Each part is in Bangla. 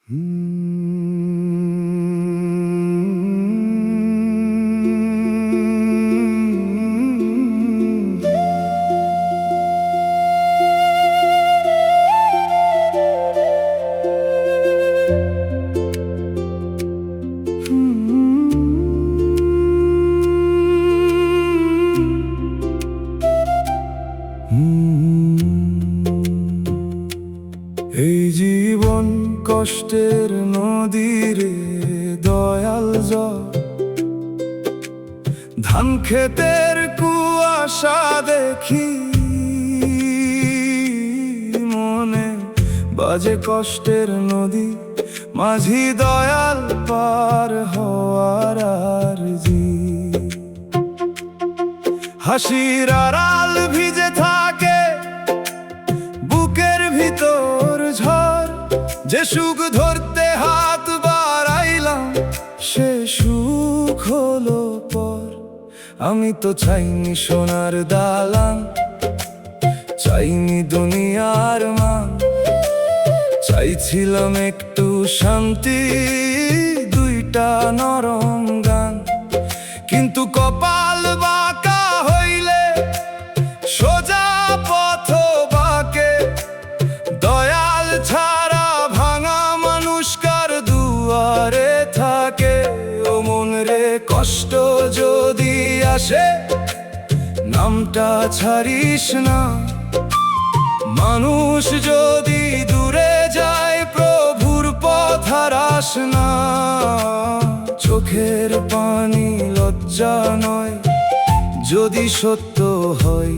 এই জীবন কষ্টের নদীরে দয়াল জল, ধান ক্ষেতের কুয়াশা দেখি মনে বাজে কষ্টের নদী, মাঝি দয়াল পার হওয়ার আরজি। হাসির আড়াল ভিজে থাকে বুকের ভিতর ঝড়, যে সুখ ধরতে হাত বাড়াইলাম সে সুখ হলো পর। আমি তো চাইনি সোনার দালান, চাইনি দুনিয়ার মান, চাইছিলাম একটু শান্তি, দুইটা নরম গান। কিন্তু কপাল বাঁকা হইলে সোজা পথ বাঁকে, দয়াল ছাড়া ভাঙা মানুষকার দুয়ারে থাকে। ও মন রে, কষ্ট যদি আসে নামটা ছাড়িস না, মানুষ যদি দূরে যায় প্রভুর পথ হারাস না। চোখের পানি লজ্জা নয় যদি সত্য হয়,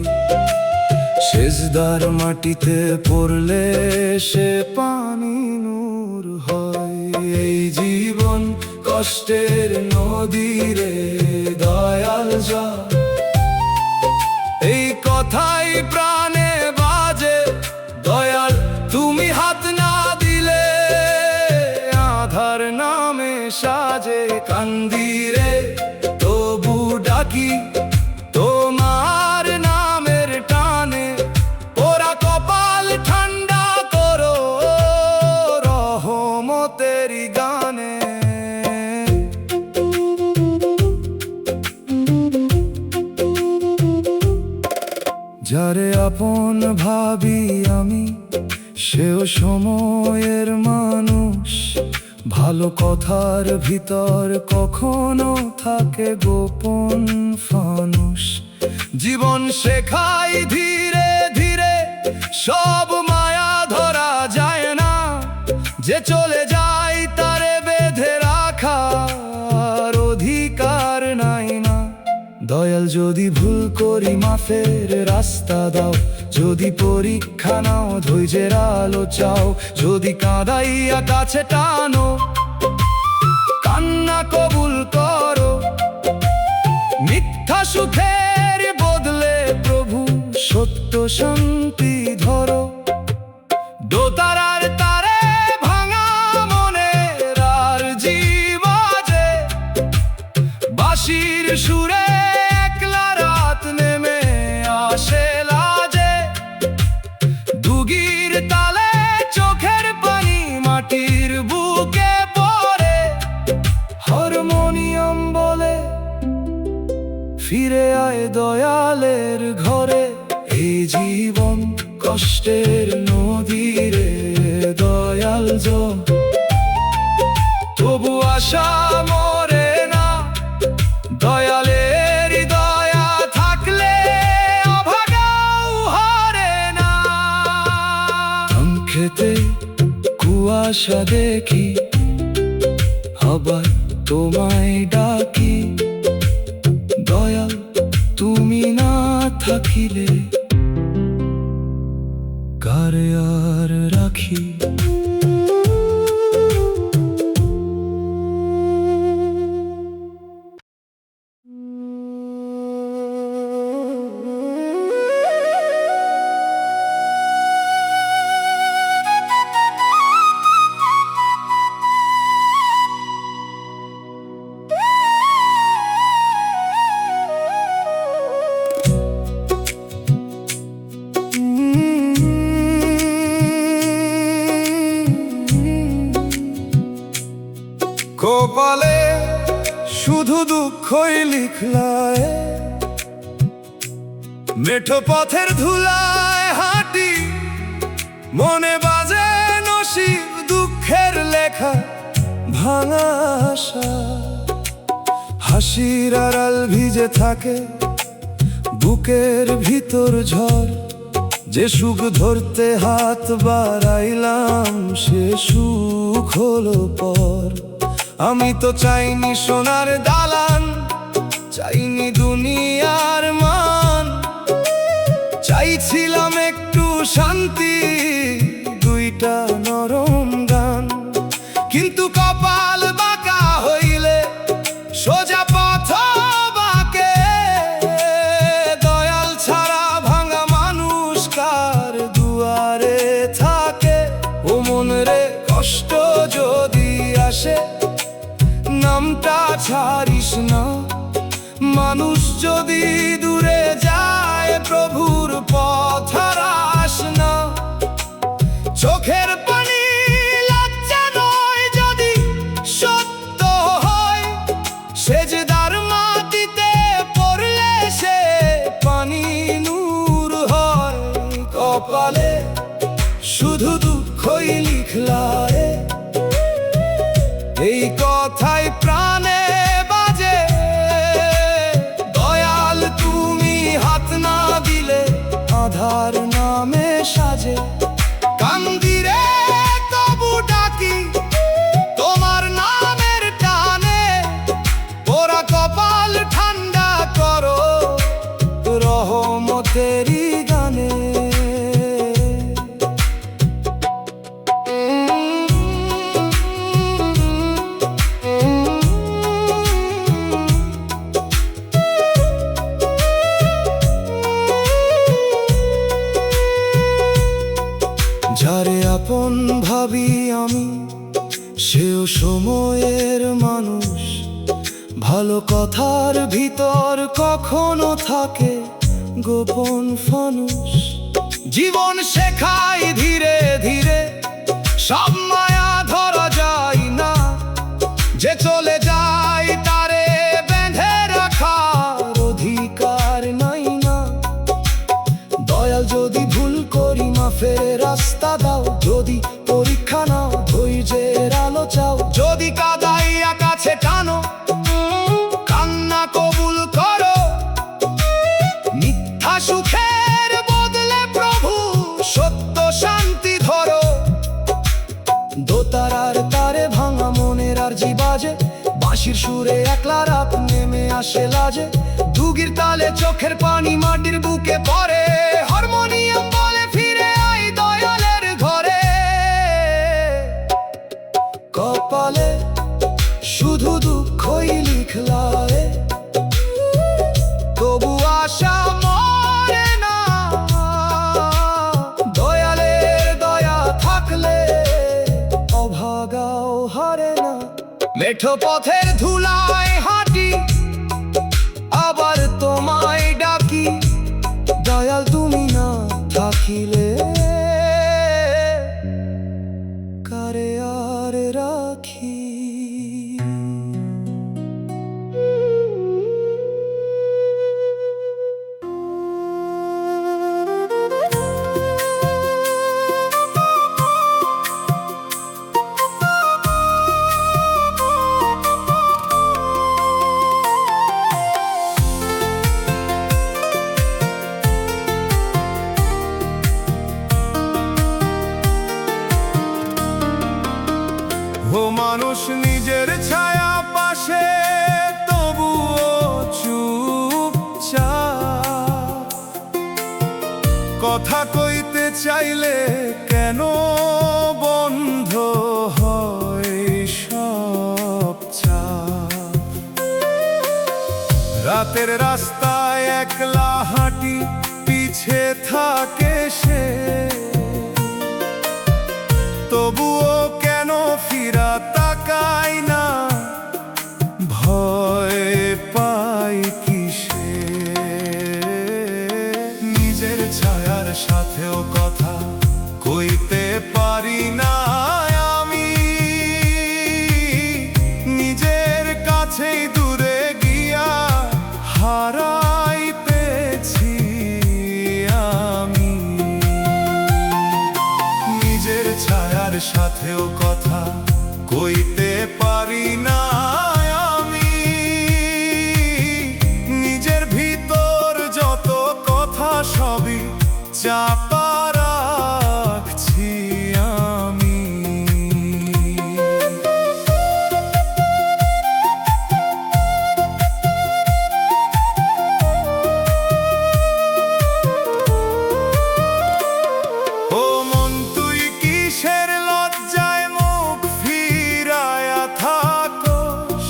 সেজদার মাটিতে পড়লে সে পানি নূর হয়। এই জীবন কষ্টের নদীরে দয়াল জল, এই কথাই প্রাণে বাজে। দয়াল তুমি হাত না দিলে আধার নামে সাজে। কান্দিরে তবু ডাকি তোমার নামের টানে, ওরা কপাল ঠান্ডা করো রহমতেরি গানে। যারে আপন ভাবি আমি, সেও সময়ের মানুষ। ভালো কথার ভিতর কখনো থাকে গোপন ফানুষ। জীবন শেখাই ধীরে ধীরে সব মায়া ধরা যায় না, যে চলে যায় তারে বেঁধে রাখার অধিকার নাই না। দয়াল যদি ভুল করি মাফের রাস্তা দাও, যদি পরীক্ষা নাও ধৈর্যের আলো চাও, যদি কাঁদাইয়া কাছে টানো কান্না কবুল করো। মিথ্যা সুখের বদলে প্রভু সত্য শান্তি ধরো। দোতারার তারে ভাঙা মনের আরজি বাজে, বাঁশির সুরে একলা রাত নেমে আসে লাজে। দুগির তালে চোখের পানি মাটির বুকে পড়ে, হারমোনিয়াম বলে ফিরে আয় দয়ালের ঘরে। এই জীবন কষ্টের নদীরে দয়াল জল, তবু আশা মরে না। দয়ালের দয়া থাকলে অভাগাও হারে না। ধান খেতে কুয়াশা দেখি, আবার তোমায় ডাকি। দয়াল তুমি না থাকিলে কারে আর রাখি। কপালে শুধু দুঃখই লিখলায়, মেঠো পথের ধুলায় হাঁটি, মনে বাজে নসিব দুঃখের লেখা ভাঙা আশা। হাসির আড়াল ভিজে থাকে বুকের ভিতর ঝড়, যে সুখ ধরতে হাত বাড়াইলাম সে সুখ হলো পর। আমি তো চাইনি সোনার দালান, চাইনি দুনিয়ার মান, চাইছিলাম একটু শান্তি, দুইটা নরম গান। কিন্তু কপাল বাঁকা হইলে সোজা পথ বাঁকে, দয়াল ছাড়া ভাঙা মানুষ কার দুয়ারে থাকে। ও মন রে কষ্ট যদি আসে নামটা ছাড়িস না, মানুষ যদি দূরে যায় প্রভুর পথ হারাস না। চোখের পানি লজ্জা নয় যদি সত্য হয়, সেজদার মাটিতে পড়লে সে পানি নূর হয়। কপালে শুধু দুঃখই লিখলায়, এই কথাই প্রাণে বাজে। দয়াল তুমি হাত না দিলে আধার নামে সাজে। কান্দিরে তবু ডাকি তোমার নামের টানে, পোড়া কপাল ঠান্ডা করো রহমতেরই গানে। যারে আপন ভাবি আমি সেও সময়ের মানুষ, ভালো কথার ভিতর কখনো থাকে গোপন ফানুষ। জীবন শেখায় ধীরে ধীরে সব মায়া ধরা যায় না, যে চলে যায় তারে বেঁধে রাখার অধিকার নাই না। দয়াল যদি ভুল করি মাফের রাস্তা দাও, যদি পরীক্ষা নাও ধৈর্যের আলো চাও, যদি কাদাইয়া কাছে টানো কান্না কবুল করো। মিথ্যা সুখের বদলে প্রভু সত্য শান্তি ধরো। দোতারার তারে ভাঙা মনের আর জি বাজে, বাঁশির সুরে একলা রাত নেমে আসে লাজে। দুগির তালে চোখের পানি মাটির বুকে পড়ে, হারমোনিয়াম বলে ফিরে আই দয়ালের ঘরে। কপালে শুধু দুঃখই লিখলায়, তবু আশা মরে না। দয়ালের দয়া থাকলে অভাগাও হারে না। মেঠো পথের ধুলায় হাঁটি, আবার তোমায় ডাকি, দয়াল তুমি না থাকিলে কারে আর রাখি। ও মানুষ নিজের ছায়া পাশে তবুও চুপচাপ, কথা কইতে চাইলে কেন বন্ধ হয় সব চাপ। রাতের রাস্তায় একলা হাঁটি, পিছে থাকে সে, তবুও কেন ফিরা তাকাই না, ভয় পাই কিসে। নিজের ছায়ার সাথেও কথা কইতে পারি না আমি, সাথেও কথা কইতে পারি না আমি। নিজের ভিতর যত কথা সবই চাপা রাখছি আমি। ও মন তুই কিসের লজ্জায় মুখ ফিরায়া থাকস,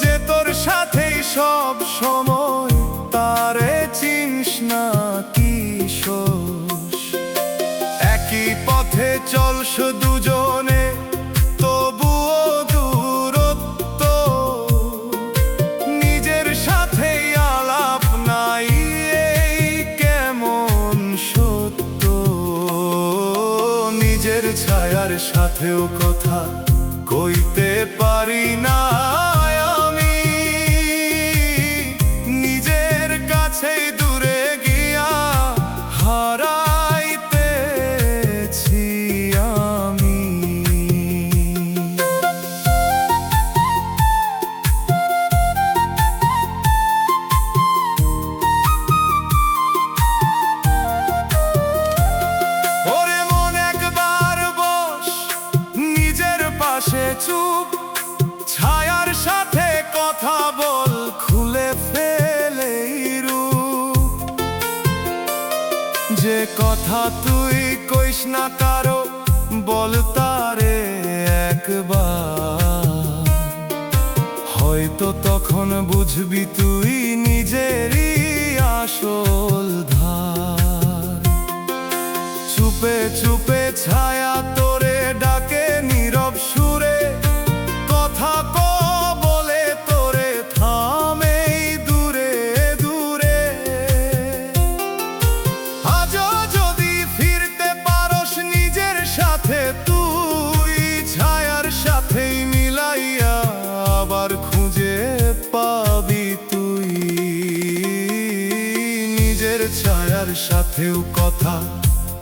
যে তোর সাথেই সব সময় তারে চিনিস না কি শোষ। একই পথে চলস দুজনে তবুও দূরত্ব, নিজের সাথেই আলাপ নাই এই কেমন সত্য। নিজের ছায়ার সাথেও কথা কইতে পারি না আমি। নিজের কাছেই দূরে গিয়া হারাইতেছি আমি। ওরে মন একবার বস নিজের পাশে চুপ, ছায়ার সাথে কথা বল খুলে ফেলেই রূপ। যে কথা তুই কইস না কারো বল তারে একবার, হয়তো তখন বুঝবি তুই নিজেরই আসল ধার। চুপে চুপে ছায়া তোরে ডাকে নীরব সুরে, কথা বলে তোরে থামেই দূরে দূরে। আজও যদি ফিরতে পারস নিজের সাথে তুই, ছায়ার সাথেই মিলাইয়া আবার খুঁজে পাবি তুই। নিজের ছায়ার সাথেও কথা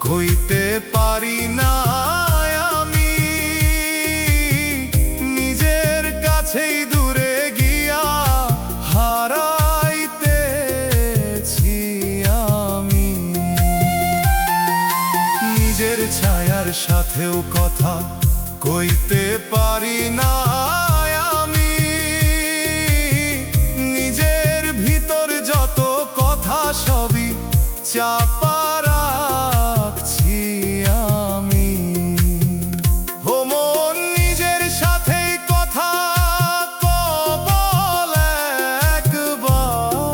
কইতে পারি না আমি। নিজের কাছেই দূরে গিয়া হারাইতেছি আমি। নিজের ছায়ার সাথেও কথা কইতে পারি না আমি। নিজের ভিতর যত কথা সবই চাপা রাখছি আমি। ও মন নিজের সাথেই কথা বল একবার,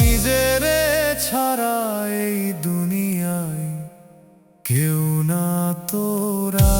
নিজের ছাড়া এই দুনিয়ায় কেউ না তোরা।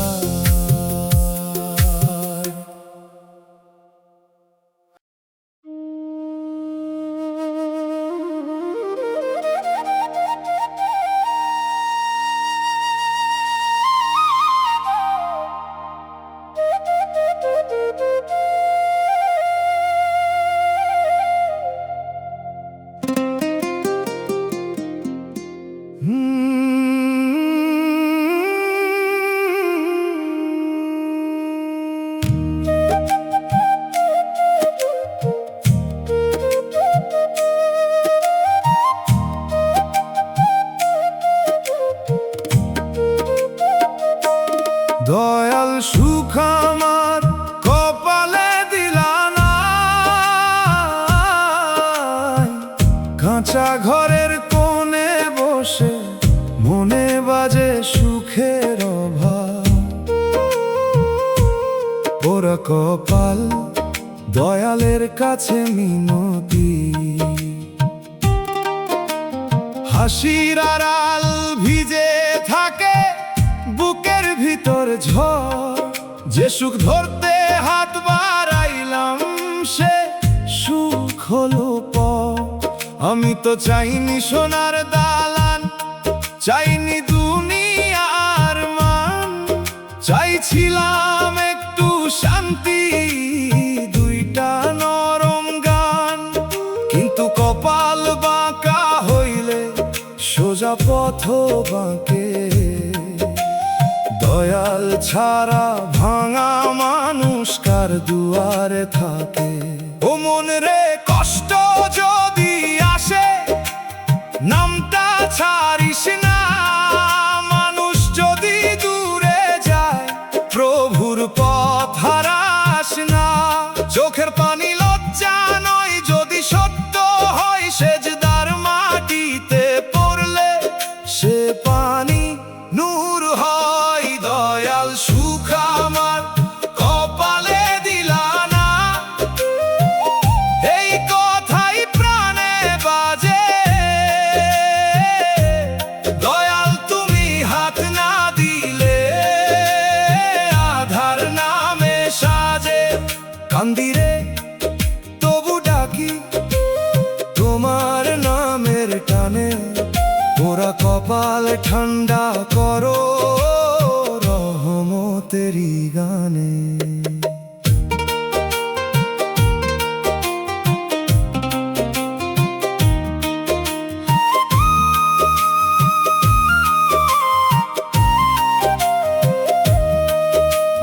দয়াল সুখ আমার কপালে দিলা না, কাঁচা ঘরের কোণে বসে মনে বাজে সুখের অভাব। ওরা কপাল দয়ালের কাছে মিনতি, হাসির আড়াল ভিজে থাকে বুকের ভিতর ঝড়। যে সুখ ধরতে হাত বাড়াইলাম সে সুখ হলো পর। আমি তো চাইনি সোনার দালান, চাইনি দুনিয়ার মান, চাইছিলাম একটু শান্তি, দুইটা নরম গান। কিন্তু কপাল বাঁকা হইলে সোজা পথ বাঁকে। ছাড়া ভাঙা মানুষ কার দুয়ারে থাকে। ও মন রে, কষ্ট যদি আসে নামটা ছাড়িস না। মানুষ যদি দূরে যায় প্রভুর পথ হারাস না। চোখের পানি লজ্জা নয় যদি সত্য হয়, সেজদার মাটিতে পড়লে সে পানি নূর হয়। দয়াল সুখ আমার কপালে দিলা না, এই কথাই প্রাণে বাজে। দয়াল তুমি হাত না দিলে আধার নামে সাজে। কান্দিরে তবু ডাকি তোমার নামের টানে, ওরা কপাল ঠান্ডা করো রহমতেরি গানে।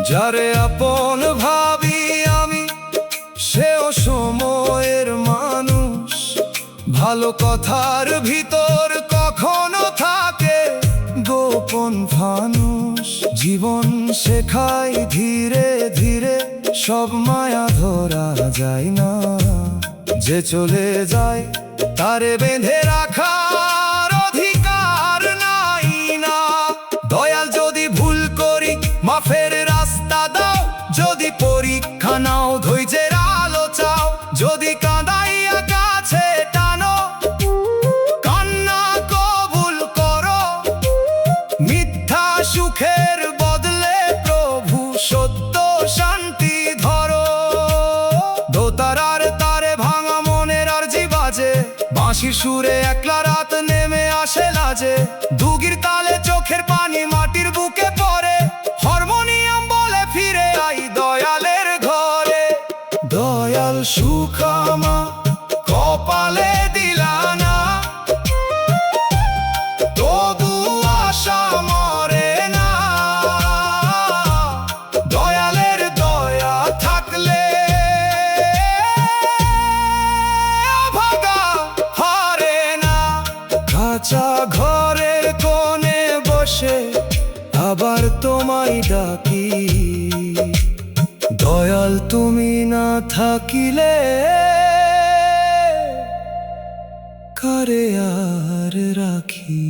যারে আপন ভাবি আমি সেও সময়ের মানুষ। ভালো কথার ভিতর কখনো থাকে গোপন ফানুষ। জীবন শেখায় ধীরে ধীরে সব মায়া ধরা যায় না। যে চলে যায় তারে বেঁধে রাখার অধিকার নাই না। দয়াল যদি ভুল করি মাফের রাস্তা দাও, যদি পরীক্ষা নাও ধৈর্যের আলো চাও, যদি কাঁদাইয়া কাছে টানো কান্না কবুল করো। মিথ্যা সুখের বদলে প্রভু সত্য শান্তি ধরো। দোতারার তারে ভাঙা মনের আরজি বাজে, বাঁশির সুরে একলা রাত নেমে আসে লাজে। দুগির তালে চোখের পানি মাটির বুকে পড়ে, হারমোনিয়াম বলে ফিরে আই দয়ালের ঘরে। দয়াল সুখ আমার কপালে দিলা না, তবু আশা মরে না। দয়ালের দয়া থাকলে ভাগা হারে না। কাঁচা ঘরের কোণে বসে আবার তোমায় ডাকি, দয়াল তুমি না থাকিলে কারে আর রাখি।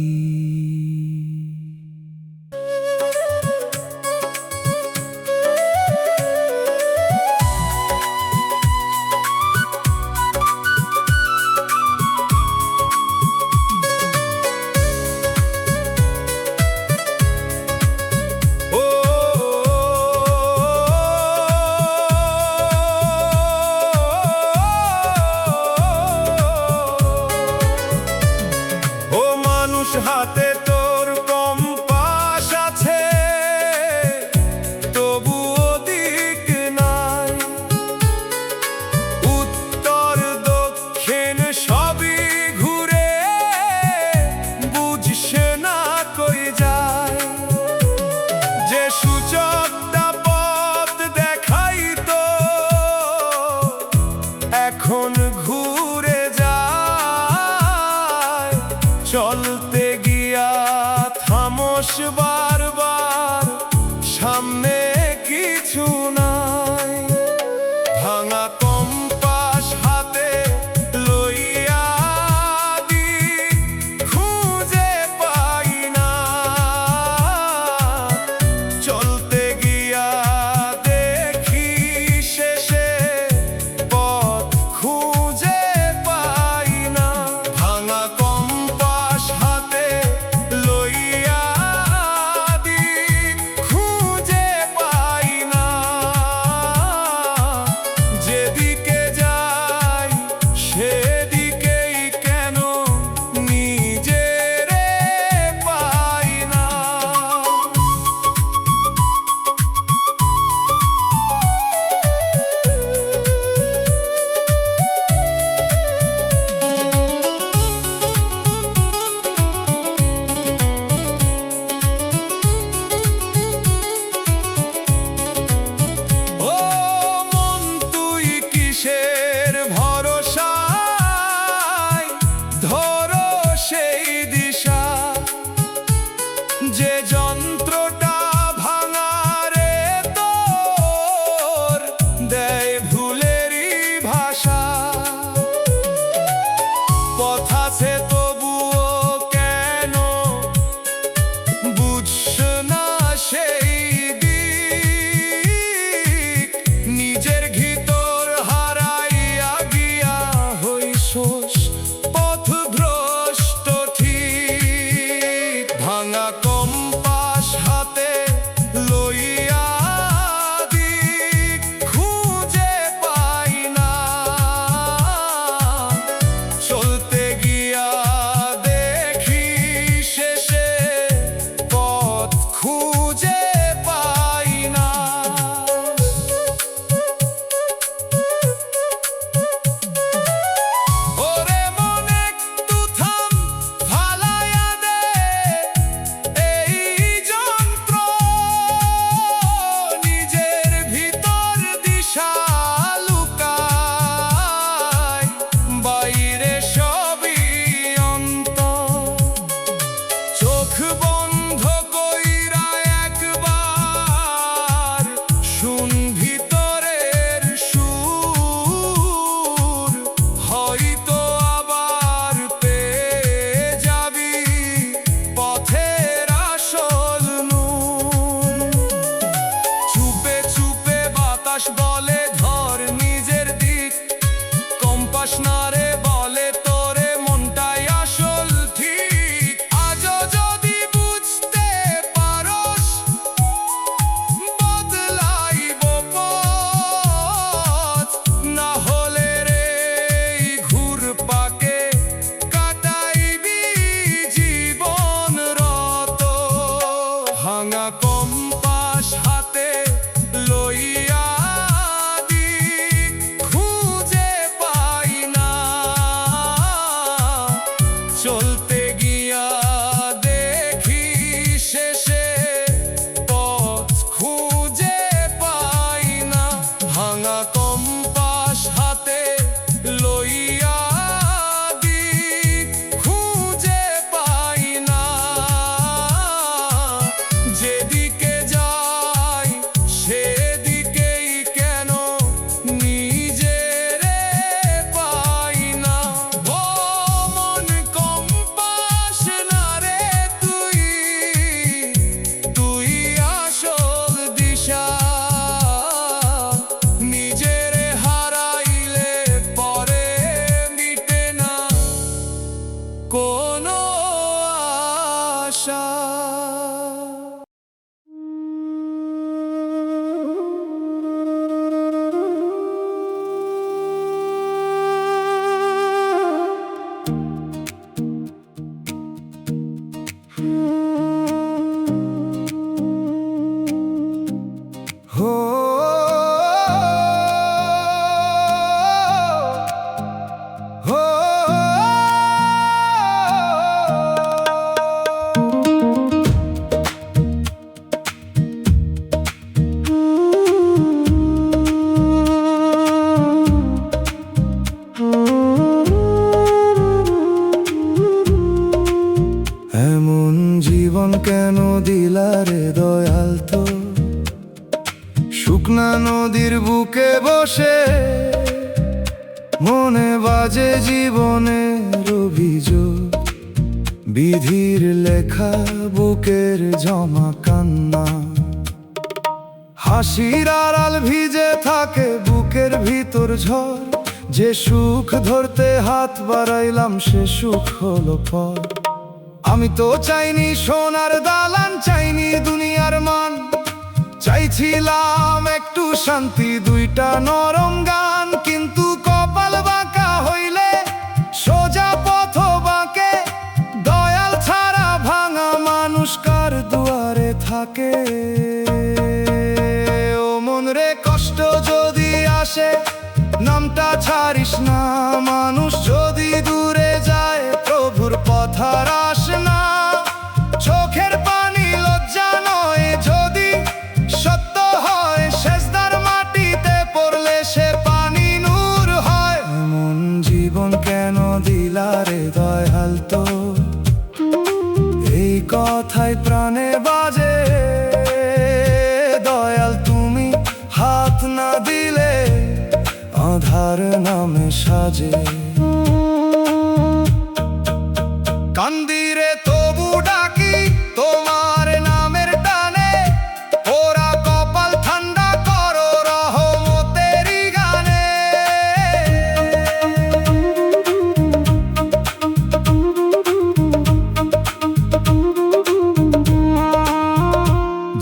হাতে তোর কম্পাস আছে, তবুও দিক নাই। উত্তর দক্ষিণ সবই ঘুরে বুঝছে না কই যায়। যে সূচকটা পথ দেখাইতো এখন ঘুরে যায়। চলতে গিয়া থামোস বারবার, সামনে কিছু নাই। ভাঙা কম্পাস হাতে লইয়া দিক খুঁজে পাই না। চলতে ভাঙা কম্পাস হাতে লইয়া দিক খুঁজে পাই না, চলতে গিয়া দেখি শেষে পথ খুঁজে পাই না। ভাঙা কম্পাস হাতে লইয়া দিক খুঁজে পাই না, যেদিকে যাই সেদিকেই কেন নিজেরে পাই না। ও মন কম্পাস না রে তুই, তুই আসল দিশা, নিজেরে হারাইলে পরে মিটে না কোনো আশা। হো হো এমন জীবন কেন দিলা রে দয়াল তো, শুকনা নদীর বুকে বসে মনে বাজে জীবনের অভিযোগ, বিধির লেখা বুকের জমা কান্না, হাসির আড়াল ভিজে থাকে বুকের ভিতর ঝড়, যে সুখ ধরতে হাত বাড়াইলাম সে সুখ হলো পর। আমি তো চাইনি সোনার দালান, চাইনি দুনিয়ার মান, চাইছিলাম একটু শান্তি, দুইটা নরম গান। কিন্তু কপাল বাঁকা হইলে সোজা পথ বাঁকে, দয়াল ছাড়া ভাঙা মানুষ কার দুয়ারে থাকে। ও মন রে কষ্ট যদি আসে নামটা ছাড়িস না, মানুষ যদি দূরে যায় প্রভুর পথ আর আসে না। চোখের পানি লজ্জা নয় যদি সত্য হয়, সেজদার মাটিতে পড়লে সে পানি নূর হয়। এমন জীবন কেন দিলা রে দয়াল তো, এই কথাই প্রাণে বাজে। দয়াল তুমি হাত না দিলে আধার নামে সাজে। কান্দিরে তবু ডাকি তোমার নামের টানে, ওরা কপাল ঠান্ডা করো রহমতেরই গানে।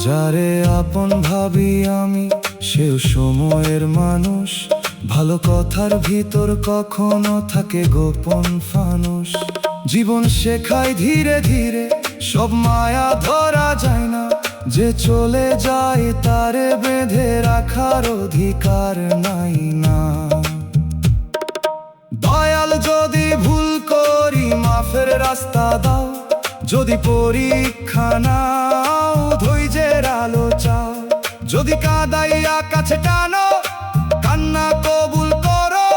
যারে আপন ভাবি আমি সেও সময়ের মানুষ, ভালো কথার ভিতর কখনো থাকে গোপন ফানুষ। জীবন শেখায় ধীরে ধীরে সব মায়া ধরা যায় না, যে চলে যায় তারে বেঁধে রাখার অধিকার নাই না। দয়াল যদি ভুল করি মাফের রাস্তা দাও, যদি পরীক্ষা নাও ধৈর্যের আলো চাও, যদি কাঁদাইয়া কাছে টানো কান্না কবুল করো,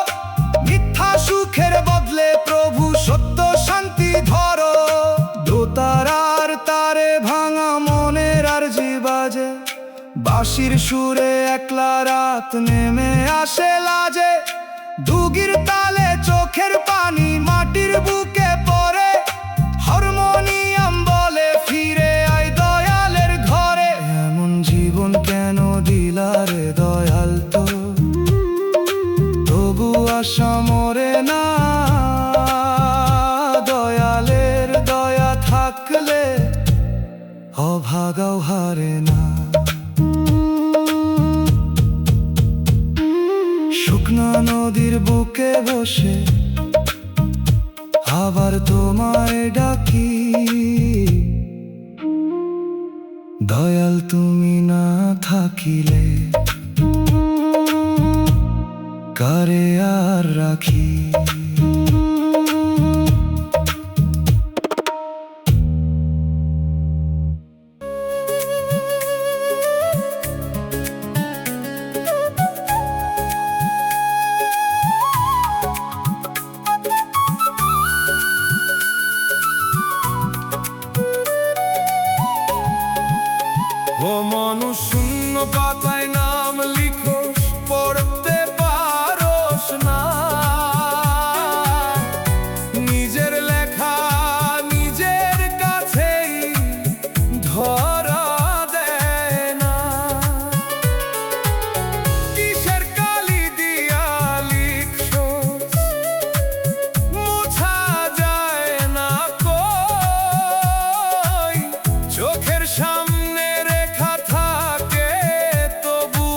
মিথ্যা সুখের বদলে প্রভু সত্য শান্তি ধরো। দোতারার তারে ভাঙা মনের আরজি বাজে, বাঁশির সুরে একলা রাত নেমে আসে লাজে, দুগির তালে চোখের পানি মাটির বুকে পড়ে, হারমোনিয়াম বলে ফিরে আয় দয়ালের ঘরে। এমন জীবন কেন দিলা রে দয়াল তো, তবু আশা মরে না। দয়ালের দয়া থাকলে অভাগাও হারে না। শুকনা নদীর বুকে বসে আবার তোমায় ডাকি, দয়াল তুমি না থাকিলে কারে আর রাখি। ও মানুষ শূন্য পাতায় নাম লিখোস, পড়তে পারোস না। নিজের লেখা নিজের কাছেই ধরা দেয় না। কিসের কালি দিয়া লিখছোস, মোছা যায় না কই। চোখের সামনে রেখা থাকে তবু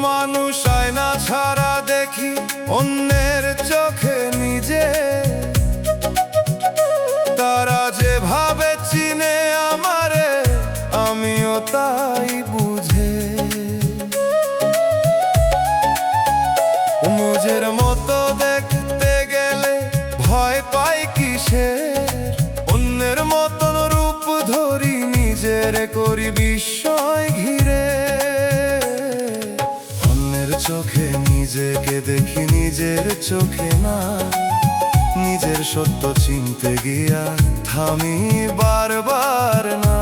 মানুষ আয়না ছাড়া দেখি অন্যের চোখে নিজে, তারা যেভাবে চিনে আমারে আমিও তাই বুঝে। মুজের মতো দেখতে গেলে ভয় পাই কিসের, অন্যের মতন রূপ ধরি নিজের করি বিস্ময় ঘিরে। অন্যের চোখে নিজেকে দেখি নিজের চোখে না, নিজের সত্য চিনতে গিয়া থামি বারবার না।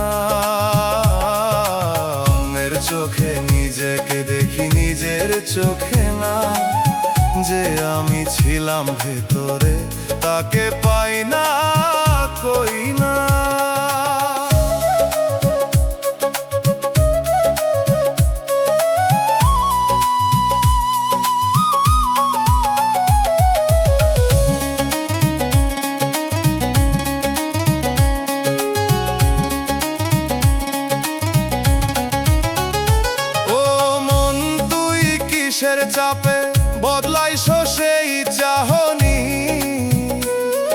অন্যের চোখে নিজেকে দেখি নিজের চোখে না, যে আমি ছিলাম ভেতরে তাকে পাই না কই না। কিসের চাপে বদলাইছ সেই চাহনি,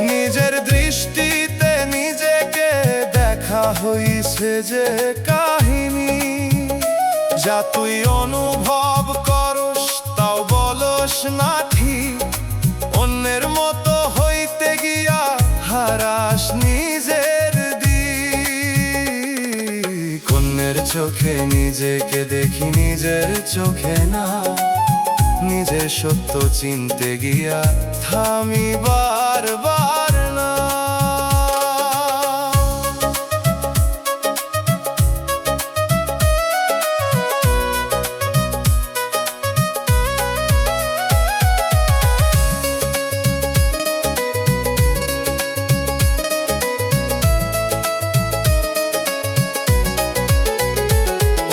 নিজের দৃষ্টিতে নিজেকে দেখা হইছে যে কাহিনী। যা তুই অনুভব করস তাও বলস না ঠিক, অন্যের মতো হইতে গিয়া হারাস নিজের দিক। অন্যের চোখে নিজেকে দেখি নিজের চোখে না, নিজের সত্য চিনতে গিয়া থামি বারবার না।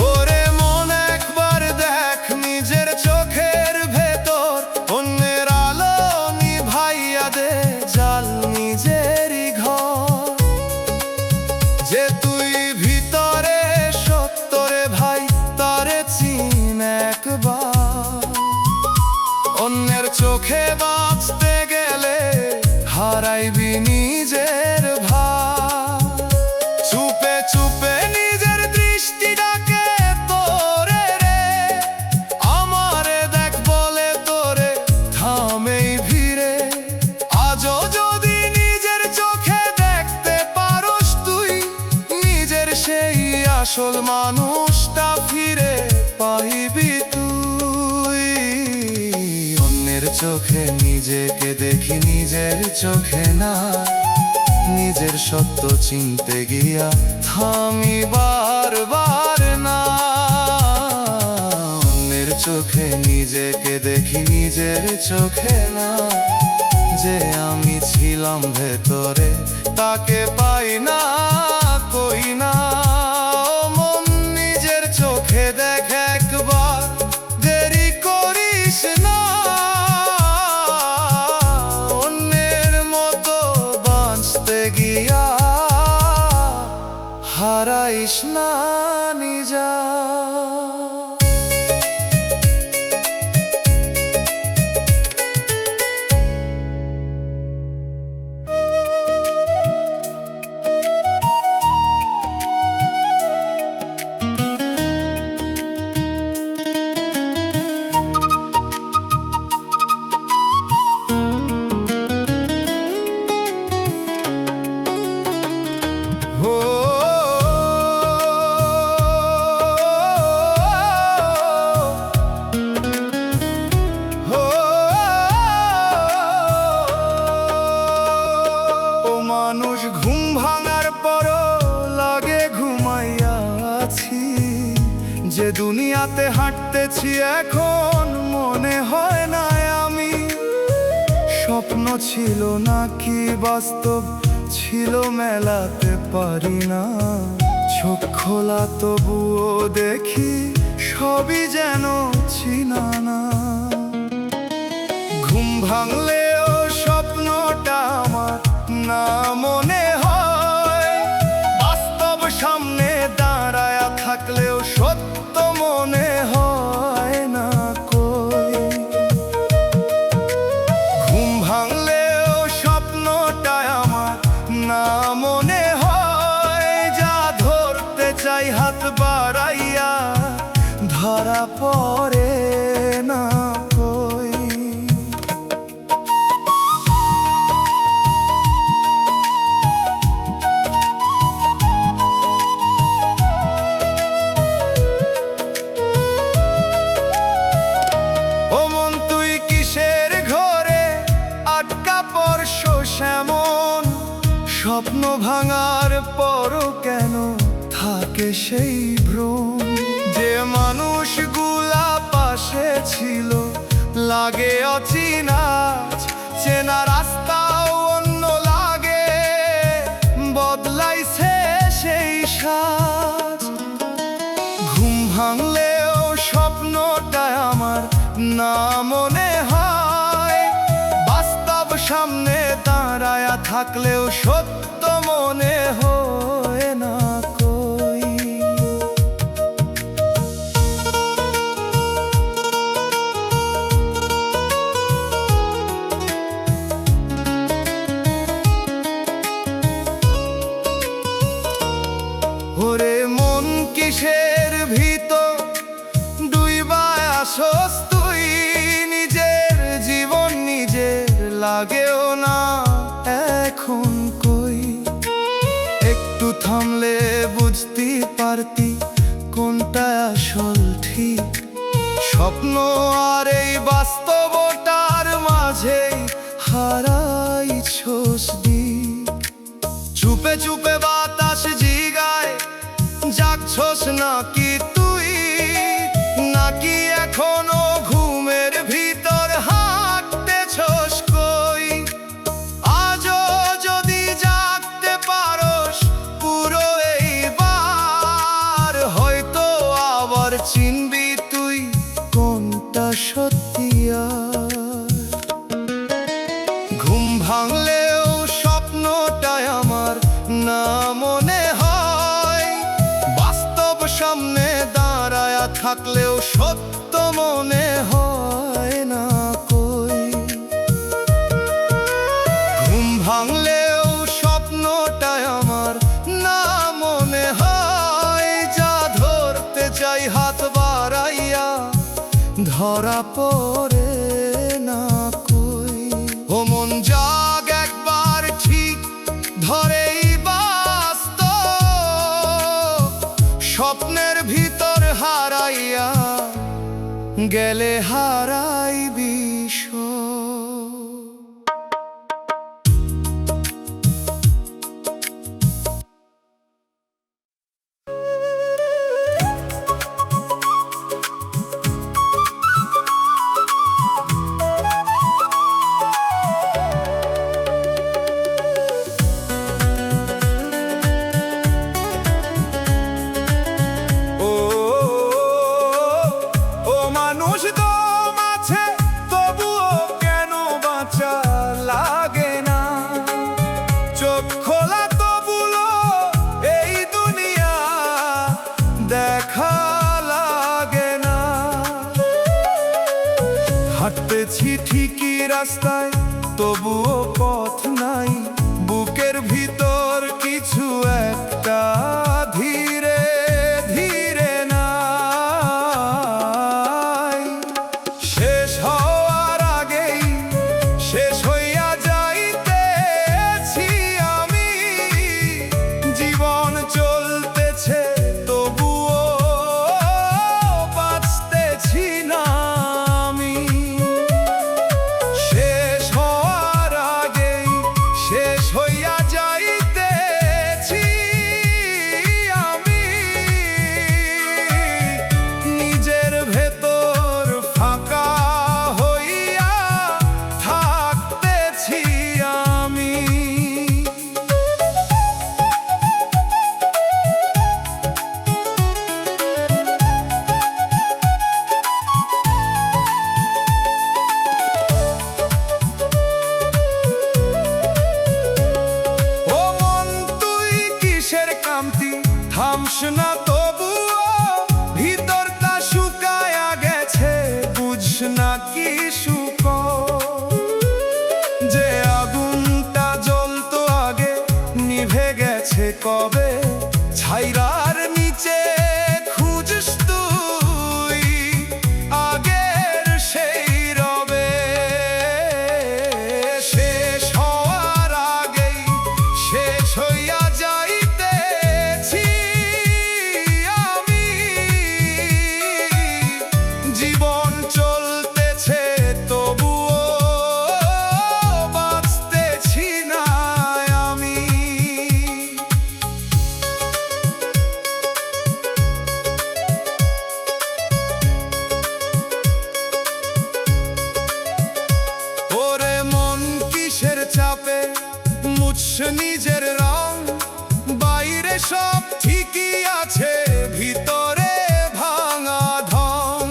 ওরে মন একবার দেখ নিজের চোখের ভেতর, অন্যের আলো নিভাইয়া দে জাল নিজেরই ঘর। যে তুই ভিতরে সত্যরে ভাই তারে চিন একবার, অন্যের চোখে বাঁচতে গেলে হারাইবি নিজের ভাব। চুপে চুপে নিজের দৃষ্টি ডাকে তোরে রে, আমারে দেখ বলে তোরে থামেই ভিড়ে। আজও যদি নিজের চোখে দেখতে পারস তুই নিজের সেই আসল মানুষটা ফিরে পাইবি তুই। অন্যের চোখে নিজেকে দেখি নিজের চোখে না, নিজের সত্য চিনতে গিয়া থামি বারবার না। অন্যের চোখে নিজেকে দেখি নিজের চোখে না, যে আমি ছিলাম ভেতরে তাকে পাই না কই না। মন নিজের চোখে দেখ একবার, দেরি করিস না, অন্যের মতো বাঁচতে গিয়া হারাইস না নিজা। মানুষ ঘুম ভাঙার পরও লাগে ঘুমাইয়া আছি, যে দুনিয়াতে হাঁটতেছি এখন মনে হয় না আমি। স্বপ্ন ছিল নাকি বাস্তব ছিল মেলাতে পারি না, চোখ খোলা তবুও দেখি সবই যেন চিনা না। ঘুম ভাঙলেও স্বপ্নটা আমার না মনে হয়, বাস্তব সামনে দাঁড়ায়া থাকলেও সত্য মনে হয় না। স্বপ্ন ভাঙার পরও কেন থাকে সেই ভ্রম? যে মানুষগুলা পাশে ছিল লাগে অচেনা, চেনা রাস্তাও অন্য লাগে, বদলাইছে সেই সাজ। ঘুম ভাঙলেও স্বপ্নটা আমার না মনে হয়, বাস্তব সামনে দাঁড়ায়া থাকলেও সত্য মনে হয় না কই। ওরে মন কিসের ভিতর ডুইবা আসস তুই, নিজের জীবন নিজের লাগেও না এখন কই। একটু থামলে বুঝতে পারতি কোনটা আসল ঠিক, স্বপ্ন আর এই বাস্তবতার মাঝে হারাইছস দিক। চুপে চুপে বাতাস জিগায় জাগছস নাকি তুই, নাকি এখনো ঘুমের ভিতর হাঁটতেছস কই। আজও যদি জাগতে পারস পুরো এইবার, হয়তো আবার চিনবি তুই কোনটা সত্যি আর। ঘুম ভাঙলেও স্বপ্নটাই আমার না মনে হয়, বাস্তব সামনে দাঁড়ায়া থাকলেও সত্য মনে হয় না কই। ঘুম ভাঙলেও স্বপ্নটাই আমার না মনে হয়, যা ধরতে চাই হাত বাড়াইয়া ধরা পড়ে না কই। ও মন জাগ একবার ঠিক ধরেই বাস্তব, স্বপ্নের ভিতর হারাইয়া গেলে হারাইবি সব। ও ও মানুষ দম আছে তবুও কেন বাঁচা লাগে না? চোখ খোলা তবুও এই দুনিয়া দেখা লাগে না। হাঁটতেছি ঠিকই রাস্তায় তবুও পথ নাই, বুকের ভিতর কিছু একটা ধীরে ধীরে নাই। শেষ হওয়ার আগেই শেষ হইয়া যাইতেছি আমি, জীবন চলতেছে তবুও বাঁচতেছি না আমি। শেষ হওয়ার আগেই শেষ হইয়া যাইতেছি আমি, নিজের ভেতর ফাঁকা হইয়া থাকতেছি আমি। ও মন তুই কিসের কামতি থামস না তবুও, ভিতরটা শুকায়া গেছে বুঝস না কি শুক। যে আগুনটা জ্বলতো আগে নিভে গেছে কবে, ছাইরার নিচে খুঁজস তুই আগের সেই রবে। শেষ হওয়ার আগেই শেষ হইয়া যাইতেছি আমি, জীবন চলতেছে তবুও বাঁচতেছি না আমি। নিজের রং, বাইরে সব ঠিকই আছে, ভিতরে ভাঙা ধং।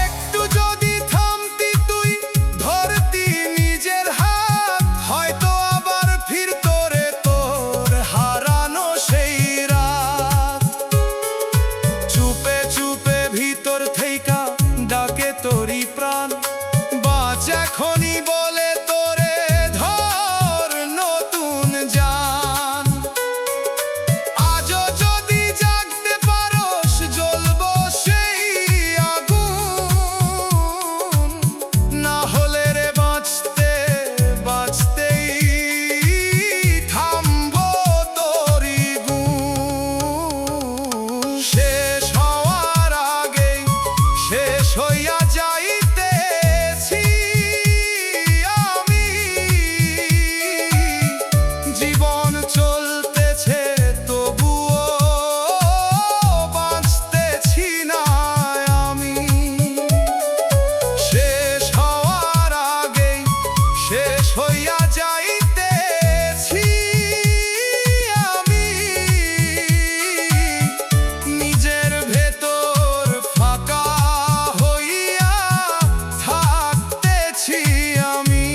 একটু যদি থামতি তুই, ধরতি নিজের হাত, হয়তো আবার ফিরতো রে তোর হারানো সেই রাত। চুপে চুপে ভিতর থেইকা ডাকে তোরই প্রাণ, বাঁচ এখনই বলে তোরে ধর নতুন জান। আজও যদি জাগতে পারোস, জ্বলবো সেই আগুন, না হলে রে বাঁচতে বাঁচতেই থামবো তোরই গুণ। শেষ হওয়ার আগেই শেষ হইয়া যাইতেছি আমি, জীবন চলতেছে তবুও বাঁচতেছি না আমি। শেষ হওয়ার আগেই শেষ হইয়া যাইতেছি আমি, নিজের ভেতর ফাঁকা হইয়া থাকতেছি আমি।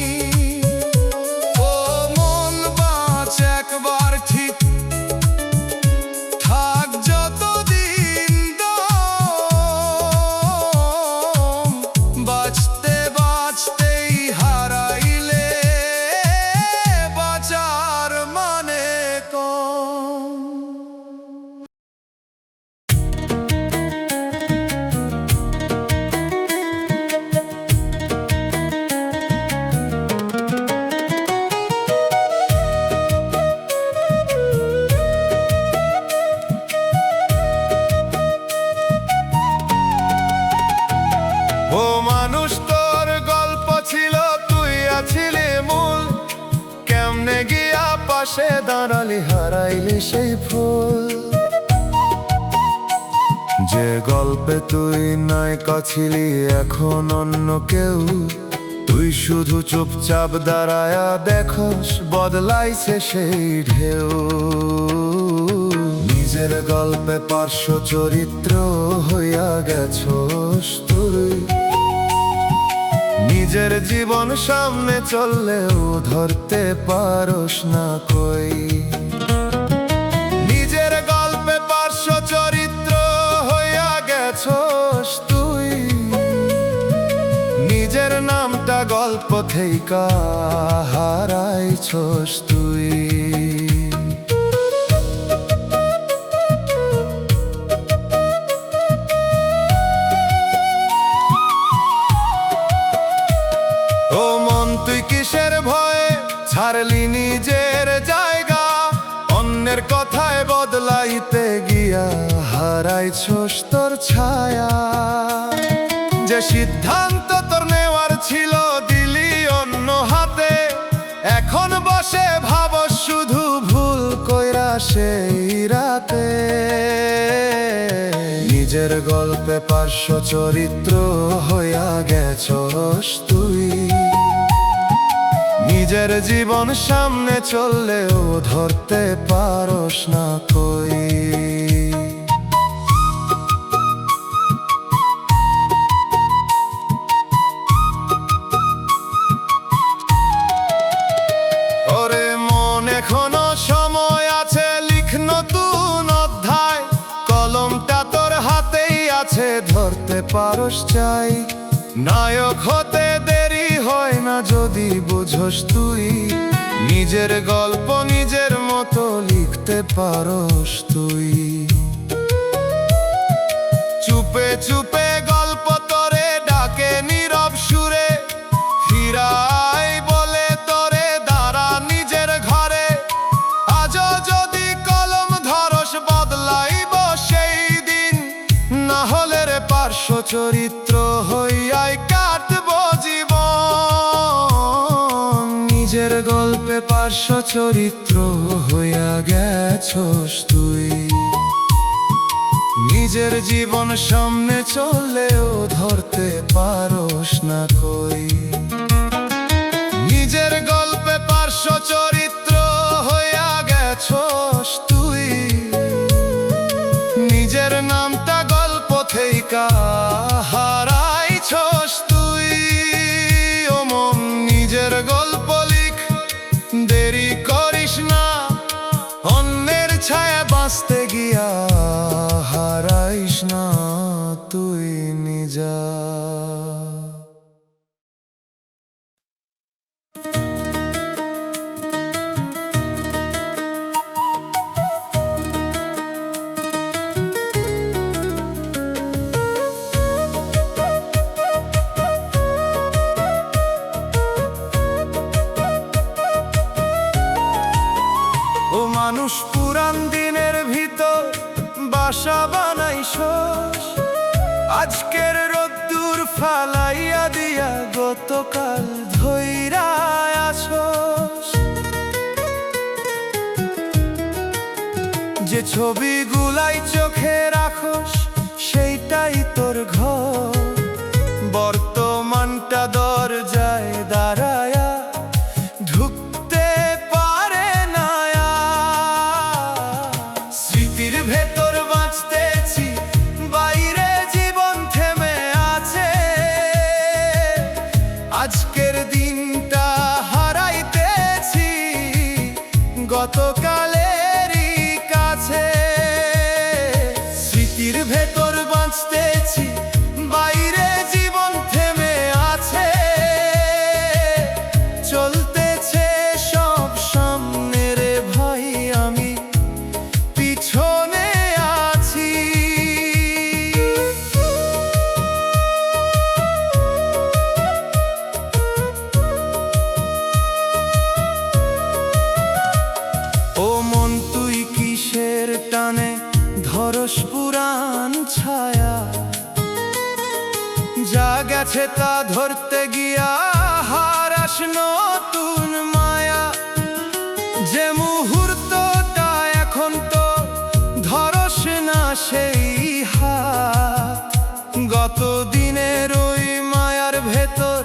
ও মন বাঁচ একবার, ঠিক থাক যতদিন দম, বাঁচতে বাঁচতেই হারাইলে বাঁচার মানে কম। ও মানুষ, তোর গল্প ছিল, তুই আছিলি মূল, কেমনে গিয়া পাশে দাঁড়ালি, হারাইলি সেই ফুল। যে গল্পে তুই নায়িকা ছিলি, এখন অন্য কেউ, তুই শুধু চুপচাপ দাঁড়ায়া দেখোস বদলাইছে সেই ঢেউ। নিজের গল্পে পার্শ্ব চরিত্র হইয়া গেছোস তুই, নিজের জীবন সামনে চললেও ধরতে পারোস না কই। নিজের গল্পে পার্শ্ব চরিত্র হইয়া গেছোস তুই, নিজের নামটা গল্প থেইকা হারাইছোস তুই। ও মন, তুই কিসের ভয়ে ছাড়লি নিজের জায়গা, অন্যের কথায় বদলাইতে গিয়া হারাইছোস তোর ছায়া। যে সিদ্ধান্ত তোর নেওয়ার ছিল, দিলি অন্য হাতে, এখন বসে ভাবস শুধু ভুল কইরা সেই রাতে। নিজের গল্পে পার্শ্ব চরিত্র হইয়া গেছোস তুই, নিজের জীবন সামনে চললেও ধরতে পারোস না কই। ওরে মন, এখনো সময় আছে, লিখ নতুন অধ্যায়, কলমটা তোর হাতেই আছে, ধরতে পারোস চাই। নায়ক হতে দেরি হয় না যদি বুঝোস তুই, নিজের গল্প নিজের মতো লিখতে পারোস তুই। চুপে চুপে গল্প তোরে ডাকে নীরব সুরে, ফিরাই বলে তোরে দাঁড়া নিজের ঘরে। আজও যদি কলম ধরস, বদলাইব সেই দিন, না হলে রে পার্শ্ব চরিত্র হইয়াই কাটব জীবন। নিজের গল্পে পার্শ্ব চরিত্র হইয়া গেছোস তুই, নিজের জীবন সামনে চললেও ধরতে পারোস না কই। নিজের গল্পে পার্শ্ব একা হারাইছস তুই। ও মন নিজের গল্প লিখ, দেরি করিস না, অন্যের ছায়া বাঁচতে গিয়া হারাইস না তুই নিজা। ও মানুষ পুরান দিনের ভিতর বাসা বানাইছস, আজকের রোদ্দুর ফালাইয়া দিয়া গতকাল ধইরা আছস। যে ছবিগুলাই চোখে রাখস সেইটাই তোর ঘর, বর্তমানটা দরজায় দাঁড়ায়া ঢুকতে পারে না আর। স্মৃতির ভেতর বাঁচতেছি, বাইরে জীবন থেমে আছে, আজকের দিনটা হারাইতেছি গতকালেরই কাছে। স্মৃতির ভেতর বাঁচতেছি, বাইরে জীবন থেমে আছে, চলতেছে সব সামনে রে ভাই, আমি পিছনে আছি। ও মন তুই কিসের টানে ধরস পুরান ছায়া, যা গেছে তা ধরতে গিয়া হারাস নতুন মায়া। যে মুহূর্তটা এখন তো ধরস না সেই হাত, গত দিনের ওই মায়ার ভেতর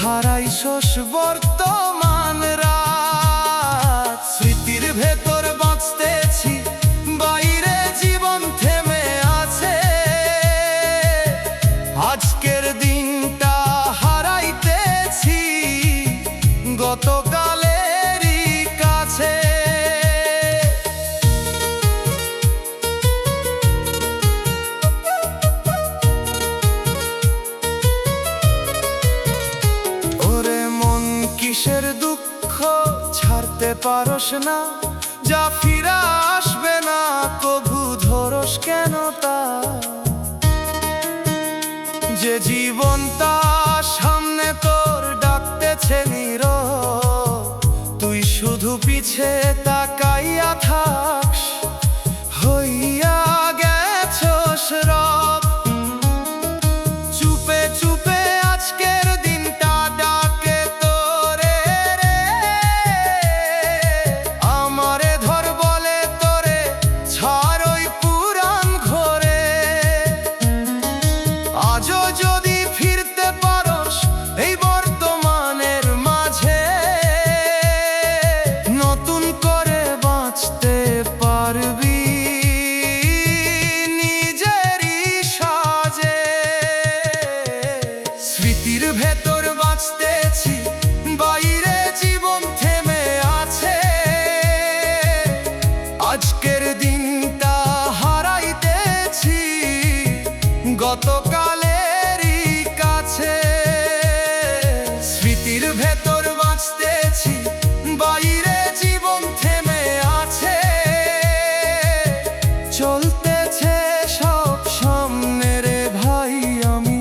হারাইছস বর্তমান রাত। স্মৃতির ভেতর বাঁচতেছি, বাইরে জীবন থেমে আছে, আজকের দিনটা হারাইতেছি গতকালেরই কাছে। ওরে মন কিসের দুঃখ ছাড়তে পারস না, যা ফিরা আসবে না কভু ধরস কেন তা। যে জীবনটা সামনে তোর ডাকতেছে নীরব, তুই শুধু পিছে তাকাইয়া থাকস, হইয়া গেছস রব। চুপে চুপে আজকের দিনটা ডাকে তোরে রে, আমারে ধর বলে তোরে ছাড় ওই পুরান ঘরে। আজও যদি ফিরতে পারস এই বর্তমানের মাঝে, নতুন করে বাঁচতে পারবি নিজেরই সাজে। স্মৃতির ভেতর বাঁচতেছি, বাইরে জীবন থেমে আছে, আজকের দিনটা হারাইতেছি গতকালেরই কাছে। স্মৃতির ভেতর বাঁচতেছি, বাইরে জীবন থেমে আছে, চলতেছে সব সামনে রে ভাই, আমি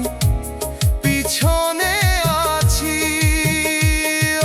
পিছনে আছি। ও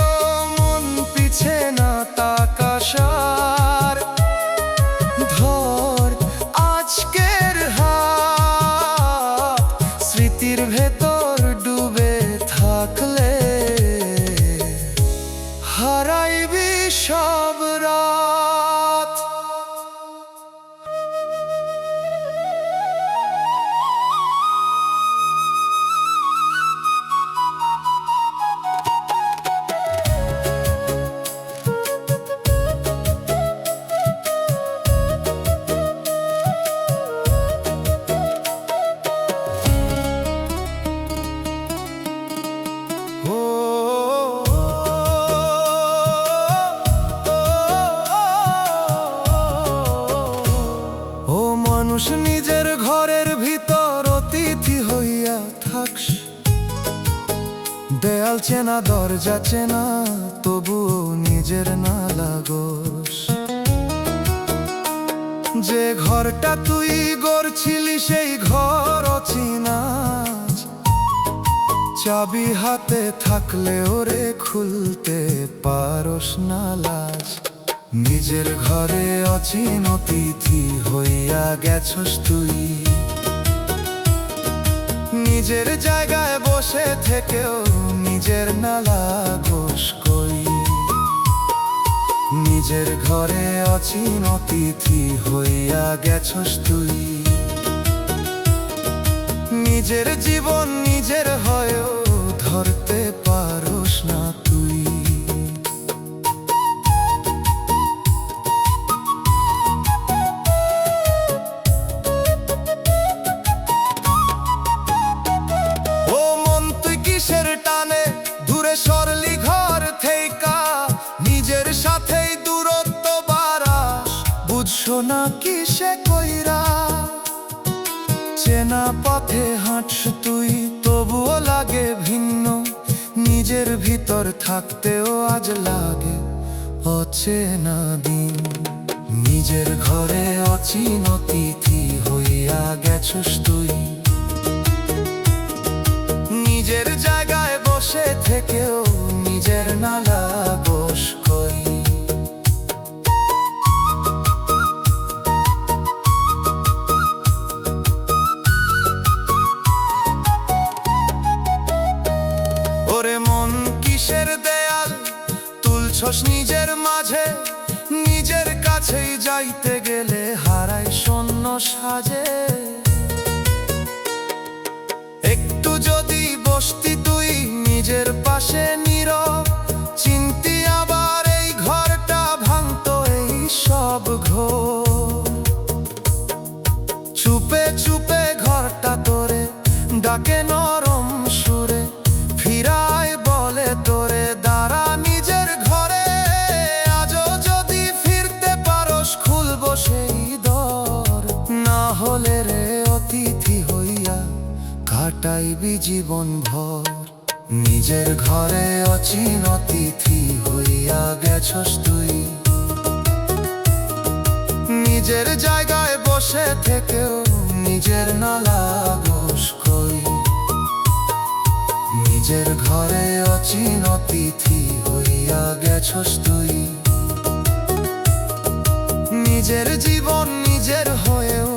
দেয়াল চেনা দরজা চেনা তবুও নিজের না লাগোস। যে ঘরটা তুই গড়ছিলি সেই ঘর অচিনা, চাবি হাতে থাকলে ওরে খুলতে পারস না লাজ। নিজের ঘরে অচিন অতিথি হইয়া গেছস তুই, নিজের জায়গায় বসে থেকেও নিজের না লাগোস কই। নিজের ঘরে অচিন অতিথি হইয়া গেছস তুই, নিজের জীবন নিজের হয়েও ধরতে পারস না তুই। ও মন তুই কিসের টানে দূরে সরলি ঘর থেইকা, নিজের সাথেই দূরত্ব বাড়াস বুঝছো না কিসে কইরা। চেনা পথে হাঁটস তুই তবুও লাগে ভিন্ন, নিজের ভিতর থাকতেও আজ লাগে অচেনা দিন। নিজের ঘরে অচিন অতিথি হইয়া গেছস তুই, নিজের জায়গায় বসে থেকেও নিজের না লাগোস কই। ওরে মন কিসের দেয়াল তুলছস নিজের মাঝে, নিজের কাছেই যাইতে গেলে হারাই শূন্য সাজে। একটু যদি বসতি তুই নিজের পাশে নীরব, চিনতি আবার এই ঘরটা ভাঙতো এই সব ঘোর। চুপে চুপে ঘরটা তোরে ডাকে নরম সুরে, ফিরায় বলে তোরে দাঁড়া নিজের ঘরে। আজও যদি ফিরতে পারস খুলবো সেই দর, না হলে রে অতিথি হইয়া কাটাইবি জীবন ভর। নিজের ঘরে অচিন অতিথি হইয়া গেছস তুই, নিজের জায়গায় বসে থেকেও নিজের না লাগোস কই। নিজের ঘরে অচিন অতিথি হইয়া গেছস তুই, নিজের জীবন নিজের হয়েও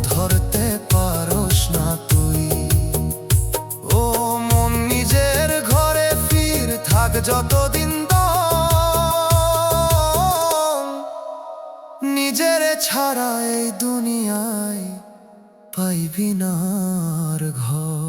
ধরতে পারস না তুই। ও মন নিজের ঘরে ফির থাক যতদিন দম, নিজের ছাড়া এই দুনিয়ায় পাইবি না আর ঘর।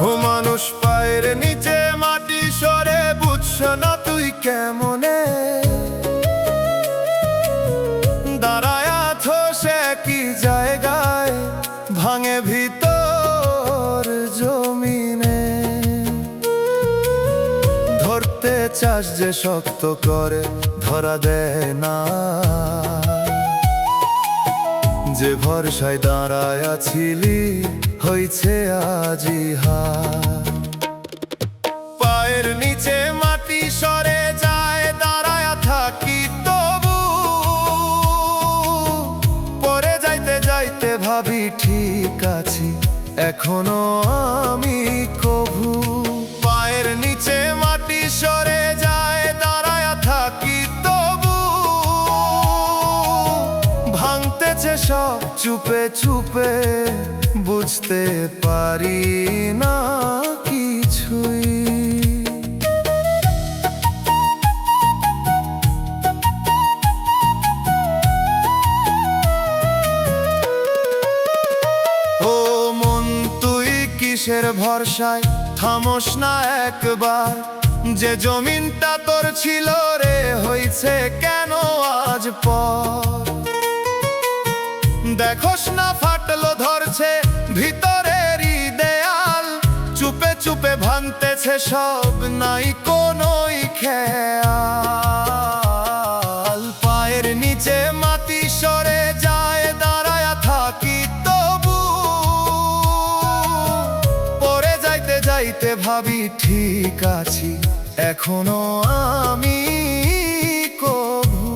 ও মানুষ পায়ের নিচে মাটি সরে বুঝছ না তুই কেমনে দাঁড়ায় আছো সে কি জায়গায়, ভাঙে ভিতর জমিনে। ধরতে চাস যে শক্ত করে ধরা দেয় না, যে ভরসায় দাঁড়ায় আছিলি হইছে আজি হার। পায়ের নিচে মাটি সরে যায় দাঁড়ায় থাকি তবু, পরে যাইতে যাইতে ভাবি ঠিক আছি এখনো আমি কভু। পায়ের নিচে মাটি সরে যায় দাঁড়ায় থাকি তবু, ভাঙতেছে সব চুপে চুপে বুঝতে পারি না কিছুই। ও মন তুই কিসের ভরসায় থামোস না একবার, যে জমিনটা তোর ছিল রে হইছে কেন আজ পর? দেখোস না ফাটলো ধরছে ভিতরেরই দেয়াল, চুপে চুপে ভাঙতেছে সব, নাই কোনোই খেয়াল। পায়ের নিচে মাটি সরে যায়, দাঁড়ায়া থাকি তবু, পরে যাইতে যাইতে ভাবি ঠিক আছি এখনো আমি কভু।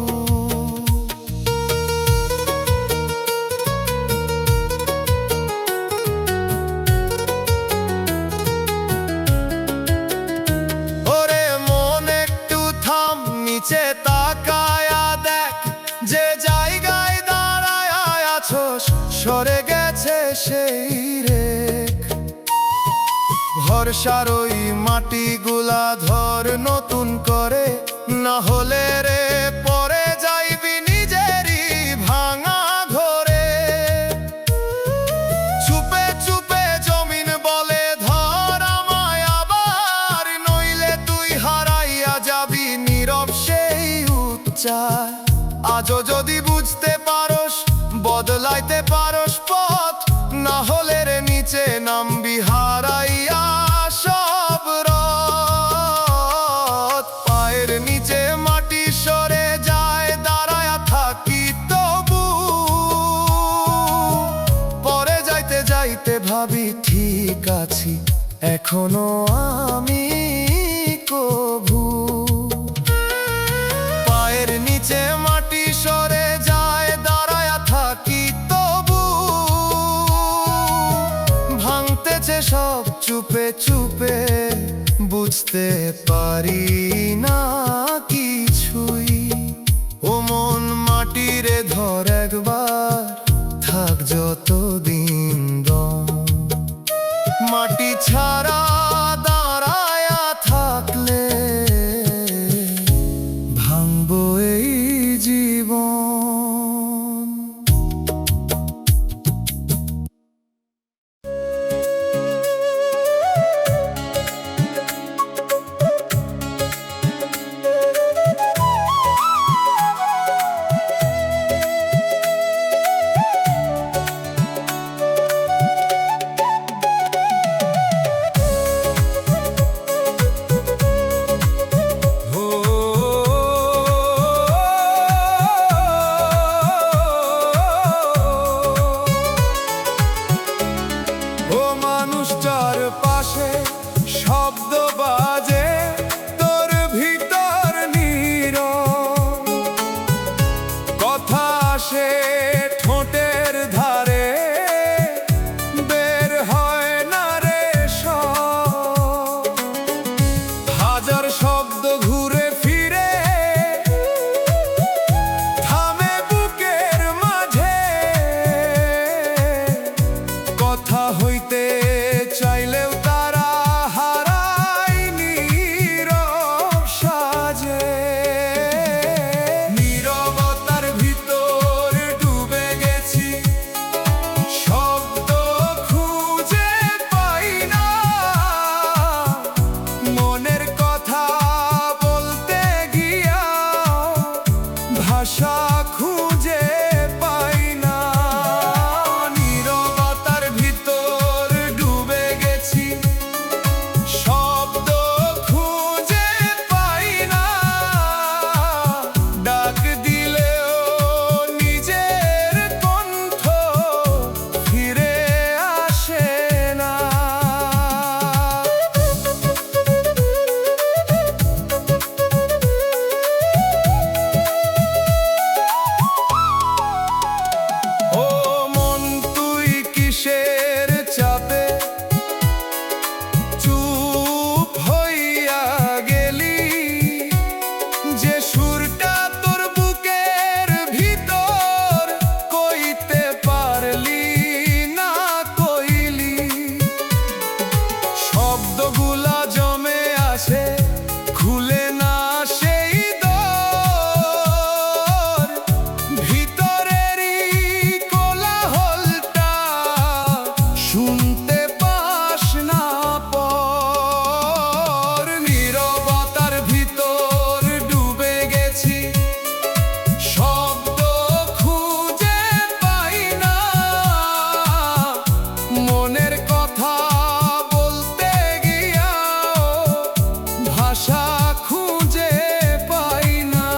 ওরে মন একটু থাম, নিচে তাকায়া দেখ, যে জায়গায় দাঁড়ায় আছোস সরে গেছে সেই রেখ। ভরসার ওই মাটিগুলা ধর নতুন করে, না হলে রে পরে যাইবি নিজেরই ভাঙা ঘরে। চুপে চুপে জমিন বলে ধর আমায় আবার, নইলে তুই হারাইয়া যাবি নীরব সেই উচ্চার। আজও যদি বুঝতে পারস, বদলাইতে পারস পথ, না হলে রে নিচে নামবি হারাইয়া সব রথ। পায়ের নিচে মাটি সরে যায়, দাঁড়ায়া থাকি তবু, পরে যাইতে যাইতে ভাবি ঠিক আছি এখনো আমি কভু। পায়ের নিচে মাটি সরে যায়, দাঁড়ায়া থাকি তবু, ভাঙতেছে সব চুপে চুপে, বুঝতে পারি না কিছুই। ও মন মাটিরে ধর একবার, থাক যতদিন দম। মাটি ছাড়া দাঁড়ায়া থাকলে ভাঙবো এই জীবন। ও মানুষটার পাশে শব্দ বাজে, তোর ভিতর নীরব কথা আসে ঠোঁটের ধারে, বের হয় না রে সব। হাজার শব্দ ঘুরে ফিরে থামে বুকের মাঝে, কথা হইতে চাইলেও তারা হারায় নীরব সাজে। নীরবতার ভিতর ডুবে গেছি, শব্দ খুঁজে পাই না, মনের কথা ভাষা খুঁজে পাই না।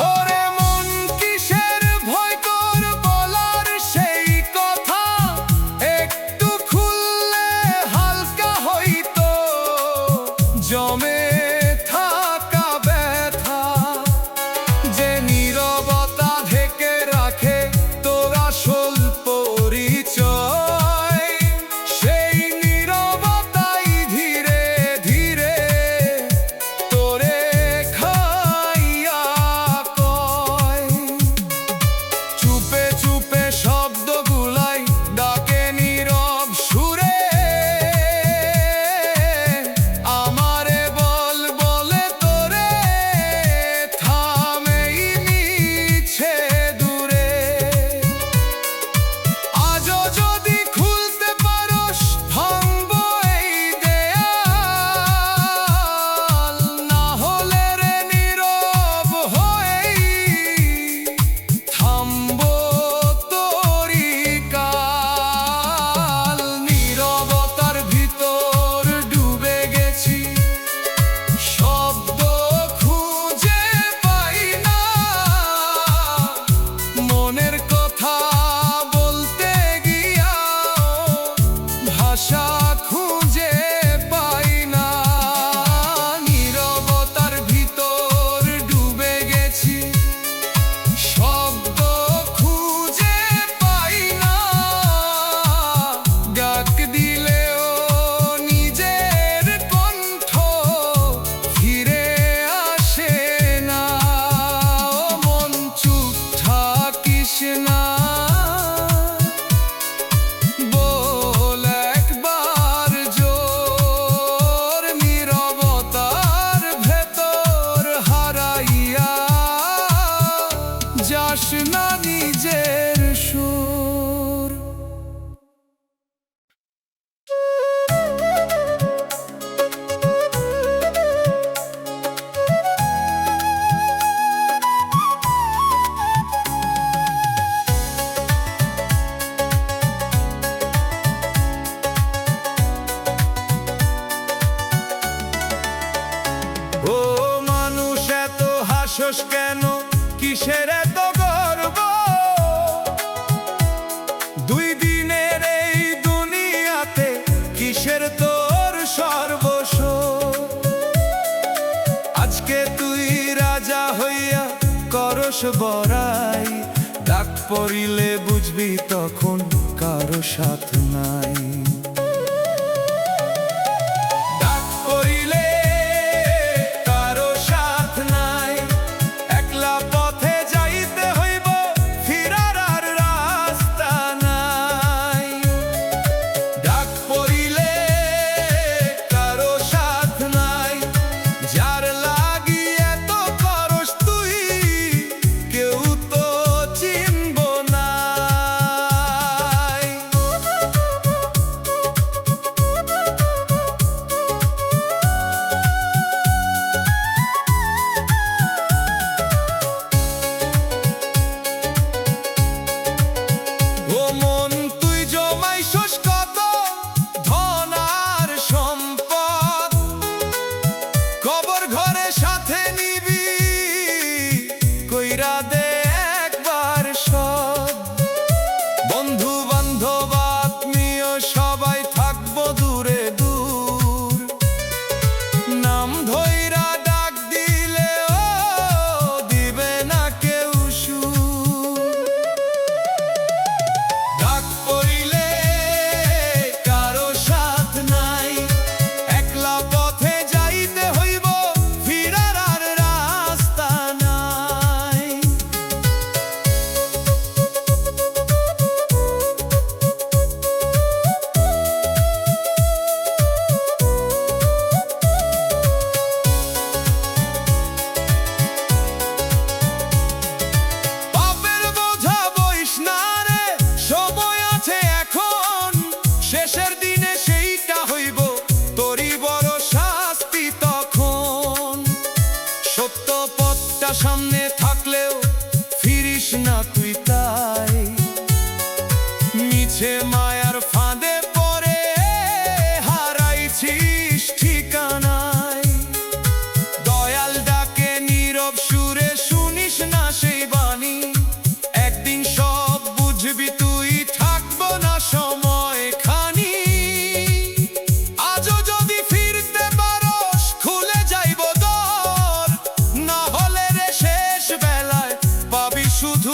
ওরে মন কিসের ভয় তোর বলার সেই কথা, একটু খুললে হালকা হইতো জমে থাকা ব্যথা, যে নীরবতা ঢেকে রাখে তোর আসল পরিচয়। সেই নীরবতাই ধীরে ধীরে তোরে খাইয়া কয়। চুপে চুপে শব্দগুলাই ডাকে নীরব সুরে, আমারে বল বলে তোরে থামেই মিছে দূরে। আজও যদি খুলতে পারোস ভাঙবো এই দেয়াল, না হলে রে নীরব হয়েই থামবো তোরি কাল। নীরবতার ভিতর ডুবে গেছি, শব্দ খুঁজে পাই না। মনের কথা বলতে গিয়া ভাষা খুঁজে পাই না। নীরবতার ভিতর ডুবে গেছি, শব্দ খুঁজে পাই না। ডাক দিলেও নিজের কণ্ঠ ফিরে আসে না। ও মন চুপ থাকিস না, বল একবার জোর। নীরবতার ভেতর হারাইয়া যাস না নিজের সুর। ও মানুষ এত হাসস কেন, কিসের এত গর্ব? দুই দিনের এই দুনিয়াতে কিসের তোর সর্বস্ব? আজকে তুই রাজা হইয়া করস বড়াই, ডাক পড়িলে বুঝবি তখন কারো সাথ নাই। ডাক পড়িলে কারো সাথ নাই, একলা পথে যাইতে হইব, ফিরার আর রাস্তা নাই। ডাক পড়িলে কারো সাথ নাই, যার লাগি এত করস তুই কেউ তো চিনব না। তুই তাই মিছে মায়ার ফাঁদে পড়ে হারাইছিস ঠিকানায় দয়াল ডাকে নীরব সুরে শুনিস না সেই বাণী একদিন সব বুঝবি তুই থাকবো না সময় খানি আজও যদি ফিরতে পারস খুলে যাইব দর না হলে রে শেষ বেলায় পাবি শুধু